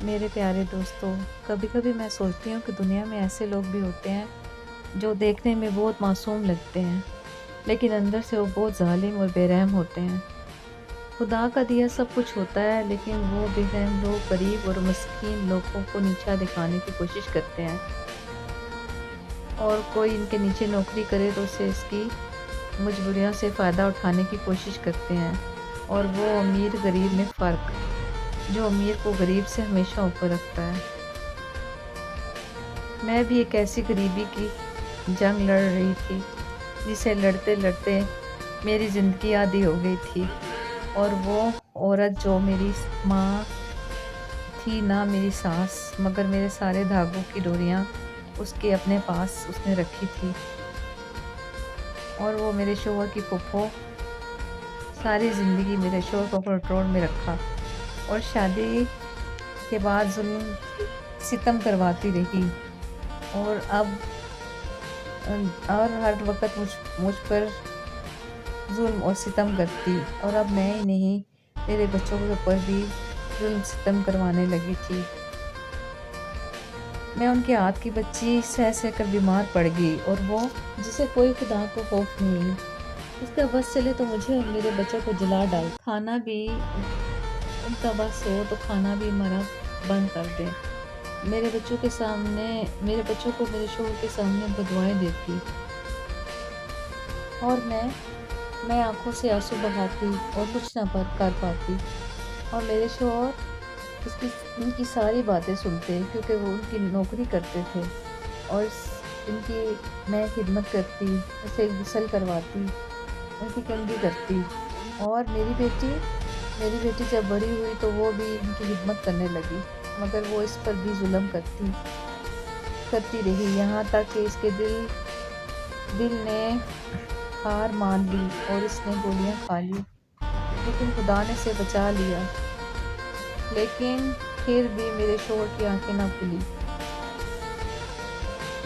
میرے پیارے دوستو، کبھی کبھی میں سوچتی ہوں کہ دنیا میں ایسے لوگ بھی ہوتے ہیں جو دیکھنے میں بہت معصوم لگتے ہیں، لیکن اندر سے وہ بہت ظالم اور بے رحم ہوتے ہیں۔ خدا کا دیا سب کچھ ہوتا ہے، لیکن وہ بے رحم لوگ غریب اور مسکین لوگوں کو نیچا دکھانے کی کوشش کرتے ہیں، اور کوئی ان کے نیچے نوکری کرے تو اسے اس کی مجبوریوں سے فائدہ اٹھانے کی کوشش کرتے ہیں۔ اور وہ امیر غریب میں فرق، جو امیر کو غریب سے ہمیشہ اوپر رکھتا ہے۔ میں بھی ایک ایسی غریبی کی جنگ لڑ رہی تھی جسے لڑتے لڑتے میری زندگی آدھی ہو گئی تھی، اور وہ عورت جو میری ماں تھی نہ میری ساس، مگر میرے سارے دھاگوں کی ڈوریاں اس کے اپنے پاس اس نے رکھی تھی، اور وہ میرے شوہر کی پھوپھو ساری زندگی میرے شوہر کو کنٹرول میں رکھا، اور شادی کے بعد ظلم ستم کرواتی رہی، اور اب اور ہر وقت مجھ پر ظلم اور ستم کرتی، اور اب میں ہی نہیں میرے بچوں کے اوپر بھی ظلم ستم کروانے لگی تھی۔ میں ان کے ہاتھ کی بچی سہ سہ کر بیمار پڑ گئی، اور وہ جسے کوئی خدا کو خوف نہیں، اس کا بس چلے تو مجھے اور میرے بچوں کو جلا ڈال، کھانا بھی ان کا بس ہو تو کھانا بھی ہمارا بند کر دے، میرے بچوں کو میرے شوہر کے سامنے بدوائیں دیتی، اور میں آنکھوں سے آنسو بہاتی اور کچھ نہ کر پاتی، اور میرے شوہر ان کی ساری باتیں سنتے، کیونکہ وہ ان کی نوکری کرتے تھے، اور ان کی میں خدمت کرتی، اسے غسل کرواتی، ان کی کنگھی کرتی، اور میری بیٹی جب بڑی ہوئی تو وہ بھی ان کی خدمت کرنے لگی، مگر وہ اس پر بھی ظلم کرتی رہی، یہاں تک کہ اس کے دل نے ہار مان لی اور اس نے گولیاں کھا لی، لیکن خدا نے اسے بچا لیا، لیکن پھر بھی میرے شوہر کی آنکھیں نہ کھلی۔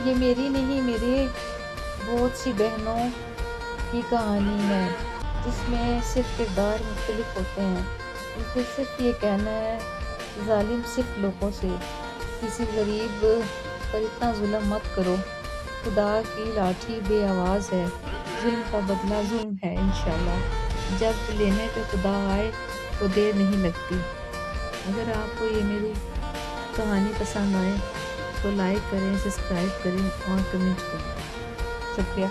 یہ میری نہیں، میرے بہت سی بہنوں کی کہانی ہے، جس میں صرف کردار مختلف ہوتے ہیں۔ مجھے صرف یہ کہنا ہے، ظالم صرف لوگوں سے کسی غریب پر اتنا ظلم مت کرو، خدا کی لاٹھی بے آواز ہے، ظلم کا بدلہ ظلم ہے، انشاءاللہ جب لینے پہ خدا آئے تو دیر نہیں لگتی۔ اگر آپ کو یہ میری کہانی پسند آئے تو لائک کریں، سبسکرائب کریں اور کمنٹ کریں۔ شکریہ۔